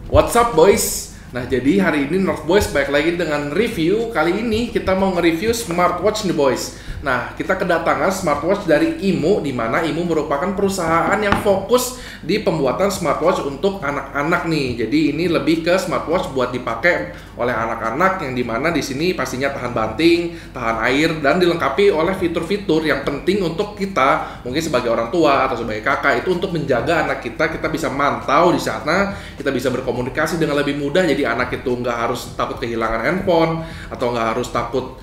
What's up boys? Nah jadi hari ini North Boys balik lagi dengan review. Kali ini kita mau nge-review smartwatch nih boys. Nah kita kedatangan smartwatch dari IMU, di mana IMU merupakan perusahaan yang fokus di pembuatan smartwatch untuk anak-anak nih. Jadi ini lebih ke smartwatch buat dipakai oleh anak-anak, yang dimana di sini pastinya tahan banting, tahan air, dan dilengkapi oleh fitur-fitur yang penting untuk kita mungkin sebagai orang tua atau sebagai kakak itu untuk menjaga anak kita bisa mantau di sana, kita bisa berkomunikasi dengan lebih mudah. Jadi anak itu nggak harus takut kehilangan handphone atau nggak harus takut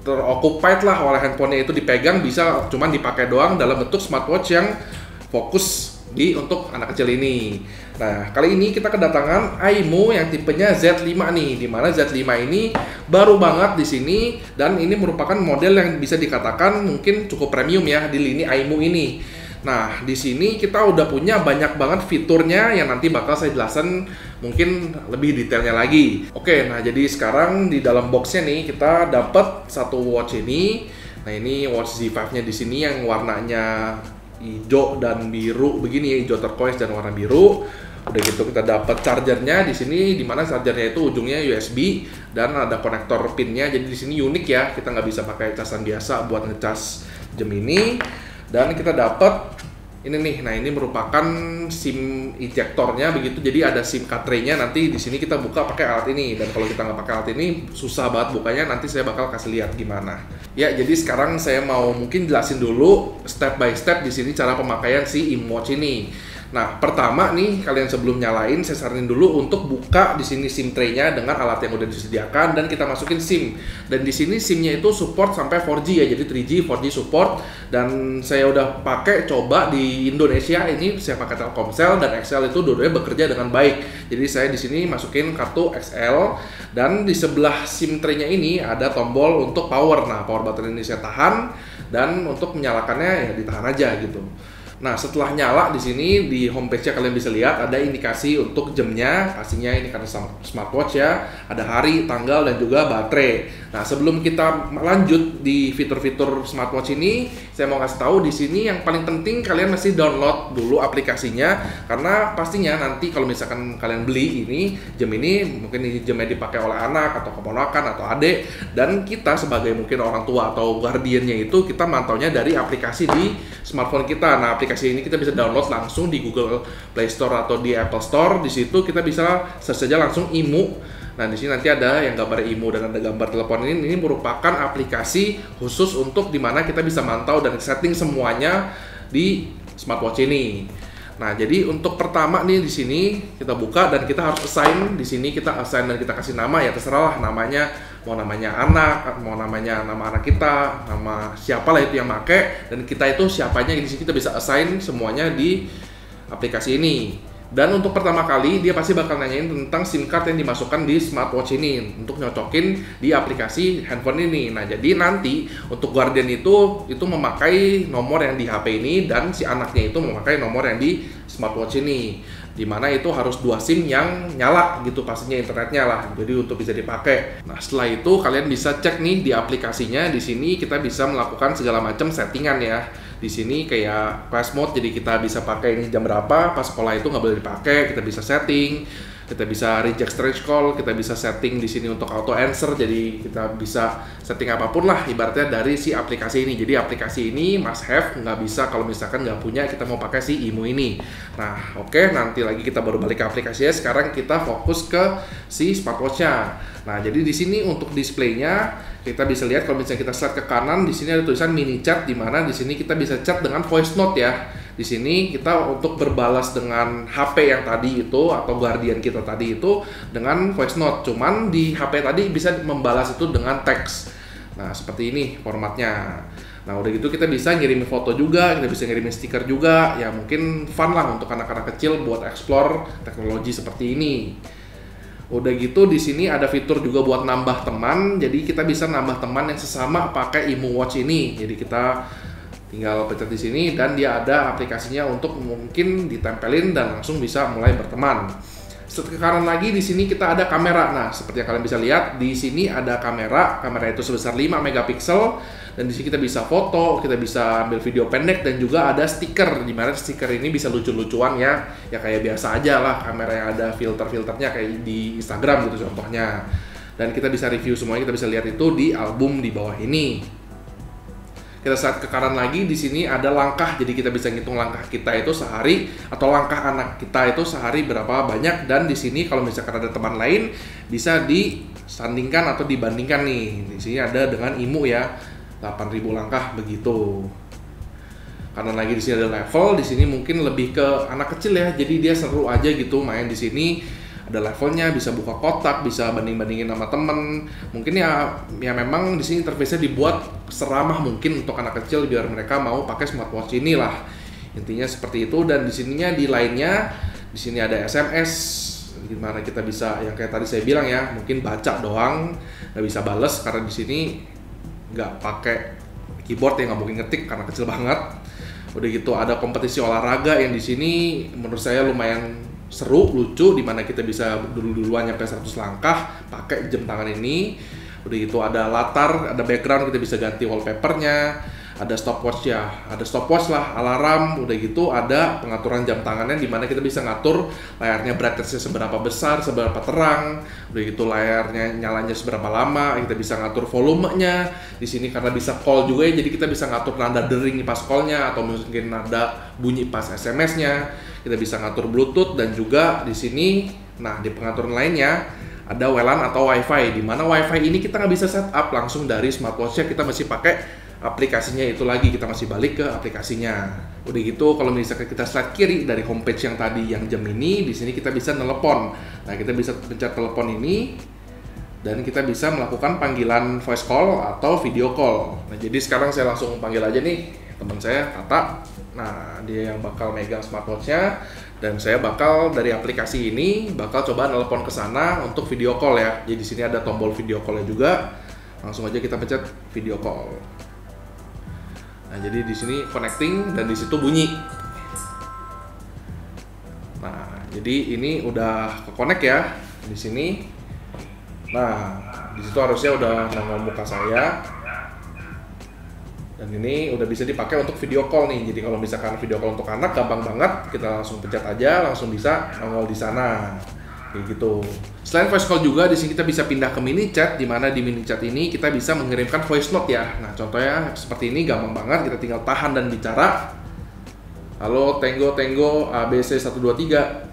teroccupied lah oleh handphonenya itu dipegang, bisa cuman dipakai doang dalam bentuk smartwatch yang fokus untuk anak kecil ini. Nah, kali ini kita kedatangan AIMU yang tipenya Z5 nih, di mana Z5 ini baru banget di sini, dan ini merupakan model yang bisa dikatakan mungkin cukup premium ya di lini AIMU ini. Nah, di sini kita udah punya banyak banget fiturnya yang nanti bakal saya jelasin mungkin lebih detailnya lagi. Oke, nah jadi sekarang di dalam boxnya nih kita dapat satu watch ini. Nah, ini watch Z5-nya di sini yang warnanya hijau dan biru begini ya, hijau turquoise dan warna biru. Udah gitu kita dapat chargernya di sini, di mana chargernya itu ujungnya USB dan ada konektor pinnya. Jadi di sini unik ya, kita nggak bisa pakai casan biasa buat ngecas jam ini. Dan kita dapat ini nih, nah ini merupakan SIM ejectornya begitu. Jadi ada SIM card tray-nya, nanti di sini kita buka pakai alat ini. Dan kalau kita nggak pakai alat ini susah banget bukanya, nanti saya bakal kasih lihat gimana. Ya, jadi sekarang saya mau mungkin jelasin dulu step by step di sini cara pemakaian si IMWatch ini. Nah, pertama nih, kalian sebelum nyalain, saya saranin dulu untuk buka di sini SIM tray-nya dengan alat yang udah disediakan, dan kita masukin SIM. Dan di sini SIM-nya itu support sampai 4G ya, jadi 3G, 4G support. Dan saya udah pakai coba di Indonesia ini, saya pakai Telkomsel dan XL itu dua-duanya bekerja dengan baik. Jadi saya di sini masukin kartu XL, dan di sebelah SIM tray-nya ini ada tombol untuk power. Nah, power button ini saya tahan, dan untuk menyalakannya ya ditahan aja gitu. Nah, setelah nyala di sini di homepage-nya kalian bisa lihat ada indikasi untuk jamnya. Pastinya ini karena smartwatch ya, ada hari, tanggal, dan juga baterai. Nah, sebelum kita lanjut di fitur-fitur smartwatch ini, saya mau kasih tahu di sini yang paling penting kalian mesti download dulu aplikasinya, karena pastinya nanti kalau misalkan kalian beli ini jam ini, mungkin ini jamnya dipakai oleh anak atau keponakan atau adik, dan kita sebagai mungkin orang tua atau guardiannya itu kita mantaunya dari aplikasi di smartphone kita. Nah, aplikasi ini kita bisa download langsung di Google Play Store atau di Apple Store. Di situ kita bisa search saja langsung IMU. Nah, di sini nanti ada yang gambar IMU dan ada gambar telepon ini. Ini merupakan aplikasi khusus untuk dimana kita bisa mantau dan setting semuanya di smartwatch ini. Nah, jadi untuk pertama nih di sini kita buka dan kita harus assign. Di sini kita assign dan kita kasih nama, ya terserah lah namanya, mau namanya anak, mau namanya nama anak kita, nama siapa lah itu yang make, dan kita itu siapanya di sini kita bisa assign semuanya di aplikasi ini. Dan untuk pertama kali dia pasti bakal nanyain tentang SIM card yang dimasukkan di smartwatch ini untuk nyocokin di aplikasi handphone ini. Nah, jadi nanti untuk guardian itu memakai nomor yang di HP ini, dan si anaknya itu memakai nomor yang di smartwatch ini, dimana itu harus dua SIM yang nyala gitu pastinya internetnya lah, jadi untuk bisa dipakai. Nah, setelah itu kalian bisa cek nih di aplikasinya. Di sini kita bisa melakukan segala macam settingan ya. Di sini kayak flash mode, jadi kita bisa pakai ini jam berapa, pas sekolah itu nggak boleh dipakai, kita bisa setting. Kita bisa reject strange call, kita bisa setting di sini untuk auto answer, jadi kita bisa setting apapun lah ibaratnya dari si aplikasi ini. Jadi aplikasi ini must have, nggak bisa kalau misalkan nggak punya kita mau pakai si IMU ini. Nah, oke, nanti lagi kita baru balik ke aplikasinya. Sekarang kita fokus ke si smartwatch-nya. Nah, jadi di sini untuk displaynya kita bisa lihat kalau misalnya kita slide ke kanan, di sini ada tulisan mini chat, di mana di sini kita bisa chat dengan voice note ya. Di sini kita untuk berbalas dengan HP yang tadi itu atau guardian kita tadi itu dengan voice note. Cuman di HP tadi bisa membalas itu dengan teks. Nah, seperti ini formatnya. Nah, udah gitu kita bisa ngirimin foto juga, kita bisa ngirimin stiker juga. Ya mungkin fun lah untuk anak-anak kecil buat explore teknologi seperti ini. Udah gitu di sini ada fitur juga buat nambah teman. Jadi kita bisa nambah teman yang sesama pakai IMU Watch ini. Jadi kita tinggal pencet di sini dan dia ada aplikasinya untuk mungkin ditempelin dan langsung bisa mulai berteman. ke kanan lagi di sini kita ada kamera. Nah, seperti yang kalian bisa lihat di sini ada kamera. Kamera itu sebesar 5 megapiksel dan di sini kita bisa foto, kita bisa ambil video pendek dan juga ada stiker di mana stiker ini bisa lucu-lucuan ya. Ya kayak biasa aja lah kamera yang ada filter-filternya kayak di Instagram gitu contohnya. Dan kita bisa review semuanya, kita bisa lihat itu di album di bawah ini. Kita saat ke kanan lagi di sini ada langkah, jadi kita bisa ngitung langkah kita itu sehari atau langkah anak kita itu sehari berapa banyak. Dan di sini kalau misalkan ada teman lain bisa disandingkan atau dibandingkan nih. Di sini ada dengan IMU ya, 8.000 langkah begitu. Kanan lagi di sini ada level, di sini mungkin lebih ke anak kecil ya, jadi dia seru aja gitu main di sini. Ada levelnya, bisa buka kotak, bisa banding-bandingin sama temen. Mungkin ya memang di sini interface-nya dibuat seramah mungkin untuk anak kecil biar mereka mau pakai smartwatch ini lah. Intinya seperti itu. Dan di sininya di lainnya, di sini ada SMS, gimana kita bisa yang kayak tadi saya bilang ya, mungkin baca doang, nggak bisa bales karena di sini nggak pakai keyboard ya, nggak mungkin ngetik karena kecil banget. Udah gitu ada kompetisi olahraga yang di sini menurut saya lumayan seru, lucu, dimana kita bisa duluan nyampe 100 langkah pakai jam tangan ini. Udah gitu ada latar, ada background, kita bisa ganti wallpapernya, ada stopwatch ya, ada stopwatch lah, alarm. Udah gitu ada pengaturan jam tangannya dimana kita bisa ngatur layarnya brightness-nya seberapa besar, seberapa terang. Udah gitu layarnya nyalanya seberapa lama, kita bisa ngatur volumenya. Di sini karena bisa call juga ya, jadi kita bisa ngatur nada dering pas call-nya atau mungkin nada bunyi pas SMS-nya. Kita bisa ngatur Bluetooth dan juga di sini, nah di pengaturan lainnya ada WLAN atau WiFi. Di mana WiFi ini kita nggak bisa setup langsung dari smartwatch-nya, kita masih pakai aplikasinya itu lagi, kita masih balik ke aplikasinya. Udah gitu kalau misalkan kita slide kiri dari homepage yang tadi yang jam ini, di sini kita bisa telepon. Nah kita bisa pencet telepon ini dan kita bisa melakukan panggilan voice call atau video call. Nah jadi sekarang saya langsung panggil aja nih teman saya, Tata. Nah dia yang bakal megang smartwatch-nya dan saya bakal dari aplikasi ini bakal coba nelpon ke sana untuk video call ya. Jadi di sini ada tombol video call-nya juga. Langsung aja kita pencet video call. Nah, jadi di sini connecting dan di situ bunyi. Nah, jadi ini udah ke-connect ya di sini. Nah, di situ harusnya udah nongol muka saya. Dan ini udah bisa dipakai untuk video call nih. Jadi kalau misalkan video call untuk anak gampang banget, kita langsung pencet aja, langsung bisa nongol di sana. Kayak gitu. Selain voice call juga di sini kita bisa pindah ke mini chat, di mana di mini chat ini kita bisa mengirimkan voice note ya. Nah, contohnya seperti ini gampang banget, kita tinggal tahan dan bicara. Halo Tenggo Tenggo ABC 123.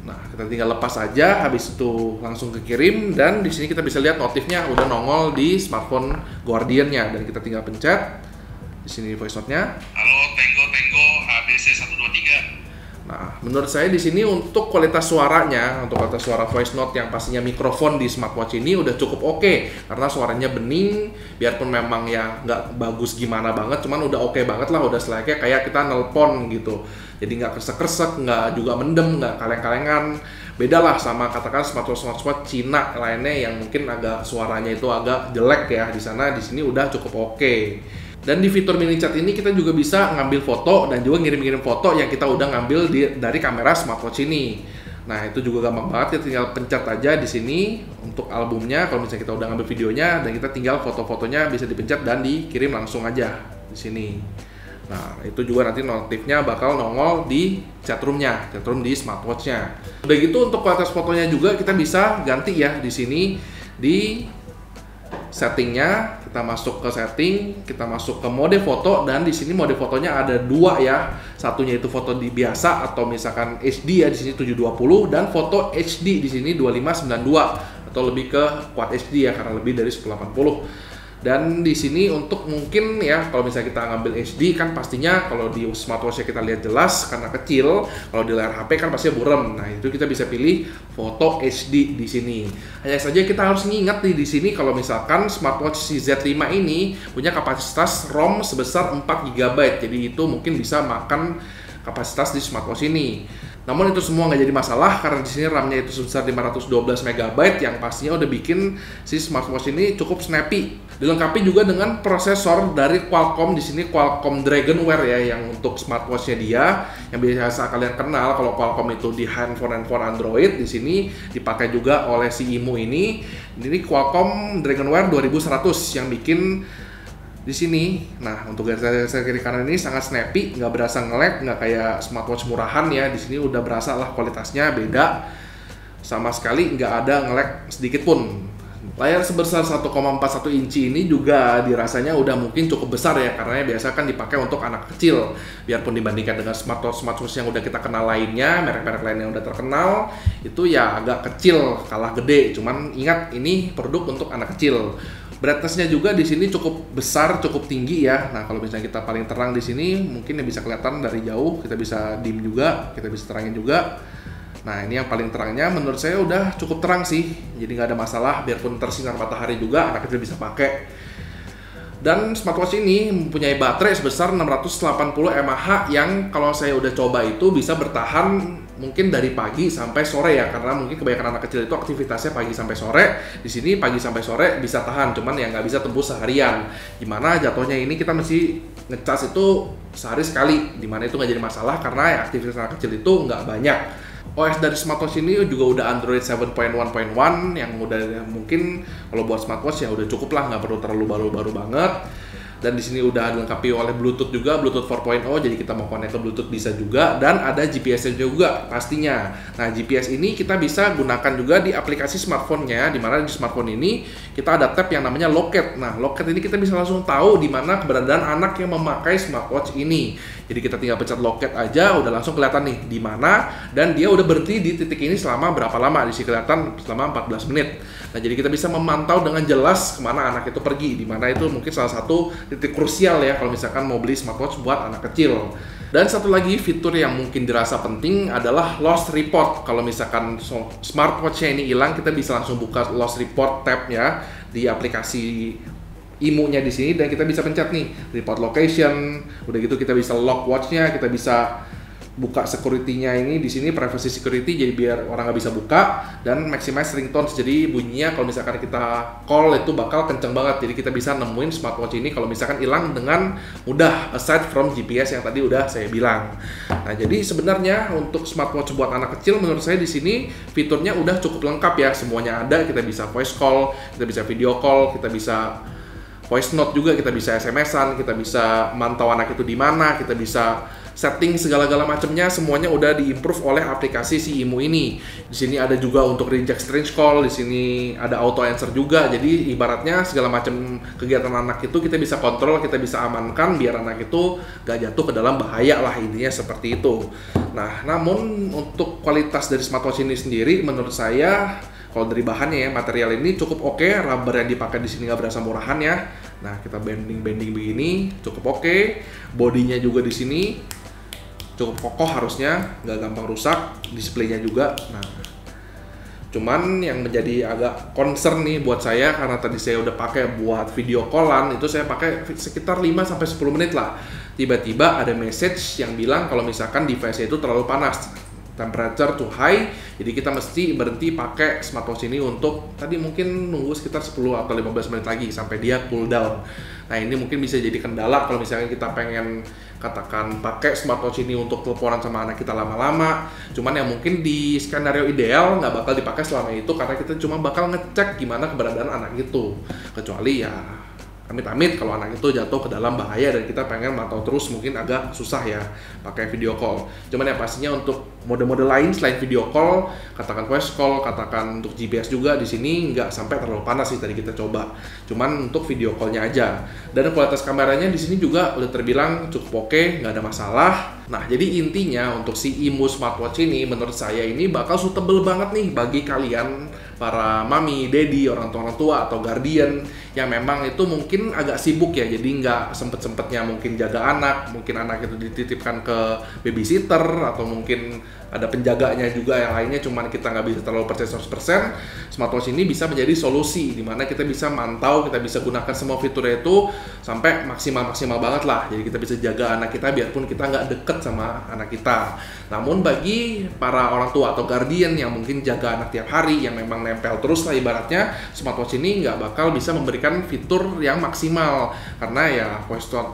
Nah, kita tinggal lepas aja, habis itu langsung kekirim dan di sini kita bisa lihat notifnya udah nongol di smartphone Guardian-nya dan kita tinggal pencet di sini voice note-nya. Halo Tenggo Tenggo ABC 123. Nah, menurut saya di sini untuk kualitas suaranya, untuk kualitas suara voice note yang pastinya mikrofon di smartwatch ini udah cukup oke karena suaranya bening, biarpun memang ya nggak bagus gimana banget, cuman udah oke banget lah, udah selayaknya kayak kita nelpon gitu. Jadi nggak kresek-kresek, nggak juga mendem, nggak kaleng-kalengan. Beda lah sama katakan smartwatch Cina lainnya yang mungkin agak suaranya itu agak jelek ya. Di sana, di sini udah cukup oke. Dan di fitur mini chat ini kita juga bisa ngambil foto dan juga ngirim-ngirim foto yang kita udah ngambil dari kamera smartwatch ini. Nah, itu juga gampang banget, kita tinggal pencet aja di sini untuk albumnya. Kalau misalnya kita udah ngambil videonya dan kita tinggal foto-fotonya bisa dipencet dan dikirim langsung aja di sini. Nah, itu juga nanti notifnya bakal nongol di chatroom-nya, chatroom di smartwatch-nya. Udah gitu untuk kualitas fotonya juga kita bisa ganti ya di sini di settingnya. Kita masuk ke setting, kita masuk ke mode foto dan di sini mode fotonya ada dua ya. Satunya itu foto di biasa atau misalkan HD ya, di sini 720 dan foto HD di sini 2592 atau lebih ke Quad HD ya karena lebih dari 1080. Dan di sini untuk mungkin ya kalau misalnya kita ngambil HD kan pastinya kalau di smartwatch kita lihat jelas karena kecil, kalau di layar HP kan pastinya buram. Nah, itu kita bisa pilih foto HD di sini. Hanya saja kita harus ngingat nih di sini kalau misalkan smartwatch si Z5 ini punya kapasitas ROM sebesar 4 GB. Jadi itu mungkin bisa makan kapasitas di smartwatch ini. Namun itu semua nggak jadi masalah karena di sini RAM-nya itu sebesar 512 MB yang pastinya udah bikin si smartwatch ini cukup snappy. Dilengkapi juga dengan prosesor dari Qualcomm, di sini Qualcomm Dragonware ya, yang untuk smartwatch-nya dia yang biasa kalian kenal kalau Qualcomm itu di handphone Android. Di sini dipakai juga oleh si IMU ini. Ini Qualcomm Dragonware 2100 yang bikin di sini. Nah, untuk garis kiri kanan ini sangat snappy, nggak berasa nge-lag, nggak kayak smartwatch murahan ya. Di sini udah berasa lah kualitasnya beda, sama sekali nggak ada nge-lag sedikit pun. Layar sebesar 1,41 inci ini juga dirasanya udah mungkin cukup besar ya, karena biasa kan dipakai untuk anak kecil. Biarpun dibandingkan dengan smartwatch yang udah kita kenal lainnya, merek-merek lain yang udah terkenal, itu ya agak kecil, kalah gede. Cuman ingat, ini produk untuk anak kecil. Brightness-nya juga di sini cukup besar, cukup tinggi ya. Nah, kalau misalnya kita paling terang di sini, mungkin yang bisa kelihatan dari jauh, kita bisa dim juga, kita bisa terangin juga. Nah, ini yang paling terangnya menurut saya udah cukup terang sih, jadi nggak ada masalah, biarpun tersinar matahari juga anak kecil bisa pakai. Dan smartwatch ini mempunyai baterai sebesar 680 mAh yang kalau saya udah coba itu bisa bertahan mungkin dari pagi sampai sore ya, karena mungkin kebanyakan anak kecil itu aktivitasnya pagi sampai sore. Di sini pagi sampai sore bisa tahan, cuman ya nggak bisa tembus seharian. Gimana jatuhnya ini kita mesti ngecas itu sehari sekali, dimana itu nggak jadi masalah karena ya aktivitas anak kecil itu nggak banyak. OS dari smartwatch ini juga udah Android 7.1.1 yang udah mungkin kalau buat smartwatch ya udah cukup lah, nggak perlu terlalu baru-baru banget. Dan di sini udah dilengkapi oleh Bluetooth juga, Bluetooth 4.0, jadi kita mau connect ke Bluetooth bisa juga, dan ada GPS-nya juga pastinya. Nah, GPS ini kita bisa gunakan juga di aplikasi smartphone-nya, di mana di smartphone ini kita ada tab yang namanya Locket. Nah, Locket ini kita bisa langsung tahu di mana keberadaan anak yang memakai smartwatch ini. Jadi kita tinggal pencet Locket aja, udah langsung kelihatan nih di mana, dan dia udah berhenti di titik ini selama berapa lama. Di sini kelihatan selama 14 menit. Nah, jadi kita bisa memantau dengan jelas kemana anak itu pergi, di mana itu mungkin salah satu titik krusial ya kalau misalkan mau beli smartwatch buat anak kecil. Dan satu lagi fitur yang mungkin dirasa penting adalah lost report. Kalau misalkan smartwatch-nya ini hilang, kita bisa langsung buka lost report tab-nya di aplikasi IMU-nya di sini, dan kita bisa pencet nih report location. Udah gitu kita bisa lock watch-nya, kita bisa buka security-nya ini di sini, privacy security, jadi biar orang nggak bisa buka, dan maximize ringtones, jadi bunyinya kalau misalkan kita call itu bakal kenceng banget, jadi kita bisa nemuin smartwatch ini kalau misalkan hilang dengan mudah, aside from GPS yang tadi udah saya bilang. Nah, jadi sebenarnya untuk smartwatch buat anak kecil menurut saya di sini fiturnya udah cukup lengkap ya, semuanya ada. Kita bisa voice call, kita bisa video call, kita bisa voice note juga, kita bisa SMS-an, kita bisa mantau anak itu di mana, kita bisa setting segala-gala macamnya, semuanya udah diimprove oleh aplikasi si IMU ini. Di sini ada juga untuk reject strange call, di sini ada auto answer juga. Jadi ibaratnya segala macam kegiatan anak itu kita bisa kontrol, kita bisa amankan biar anak itu gak jatuh ke dalam bahaya lah, intinya seperti itu. Nah, namun untuk kualitas dari smartwatch ini sendiri menurut saya kalau dari bahannya ya, material ini cukup oke. Rubber yang dipakai di sini nggak berasa murahan ya. Nah, kita bending begini cukup oke. Bodinya juga di sini cukup kokoh harusnya, nggak gampang rusak. Displaynya juga. Nah, cuman yang menjadi agak concern nih buat saya, karena tadi saya udah pakai buat video callan, itu saya pakai sekitar 5-10 menit lah. Tiba-tiba ada message yang bilang kalau misalkan device itu terlalu panas, temperature too high, jadi kita mesti berhenti pakai smartwatch ini untuk tadi mungkin nunggu sekitar 10 atau 15 menit lagi sampai dia cool down. Nah, ini mungkin bisa jadi kendala kalau misalnya kita pengen katakan pakai smartwatch ini untuk teleponan sama anak kita lama-lama. Cuman yang mungkin di skenario ideal nggak bakal dipakai selama itu, karena kita cuma bakal ngecek gimana keberadaan anak itu. Kecuali ya amit-amit kalau anak itu jatuh ke dalam bahaya dan kita pengen mantau terus, mungkin agak susah ya pakai video call. Cuman yang pastinya untuk mode-mode lain selain video call, katakan voice call, katakan untuk GPS juga, di sini nggak sampai terlalu panas sih tadi kita coba. Cuman untuk video callnya aja. Dan kualitas kameranya di sini juga udah terbilang cukup oke, nggak ada masalah. Nah, jadi intinya untuk si IMU smartwatch ini menurut saya ini bakal suitable banget nih bagi kalian para mami, daddy, orang tua atau guardian yang memang itu mungkin agak sibuk ya, jadi nggak sempet-sempetnya mungkin jaga anak, mungkin anak itu dititipkan ke babysitter atau mungkin ada penjaganya juga yang lainnya, cuman kita nggak bisa terlalu percaya 100%. Smartwatch ini bisa menjadi solusi dimana kita bisa mantau, kita bisa gunakan semua fiturnya itu sampai maksimal banget lah. Jadi kita bisa jaga anak kita biarpun kita nggak deket deket sama anak kita. Namun bagi para orang tua atau guardian yang mungkin jaga anak tiap hari, yang memang nempel terus lah ibaratnya, smartwatch ini nggak bakal bisa memberikan fitur yang maksimal. Karena ya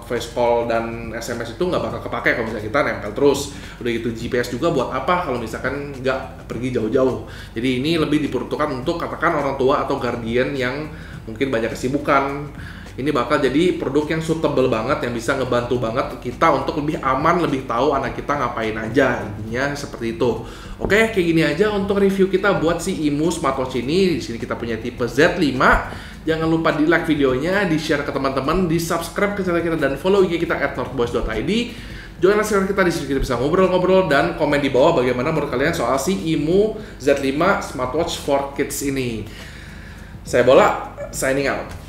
voice call dan SMS itu nggak bakal kepake kalau misalnya kita nempel terus. Udah gitu GPS juga buat apa kalau misalkan nggak pergi jauh-jauh. Jadi ini lebih diperuntukkan untuk katakan orang tua atau guardian yang mungkin banyak kesibukan. Ini bakal jadi produk yang suitable banget, yang bisa ngebantu banget kita untuk lebih aman, lebih tahu anak kita ngapain aja. Intinya seperti itu. Oke, kayak gini aja untuk review kita buat si IMU smartwatch ini. Di sini kita punya tipe Z5. Jangan lupa di like videonya, di share ke teman-teman, di subscribe ke channel kita dan follow IG kita @northboys.id. Join channel kita, di sini kita bisa ngobrol-ngobrol dan komen di bawah bagaimana menurut kalian soal si IMU Z5 smartwatch for kids ini. Saya Bola, signing out.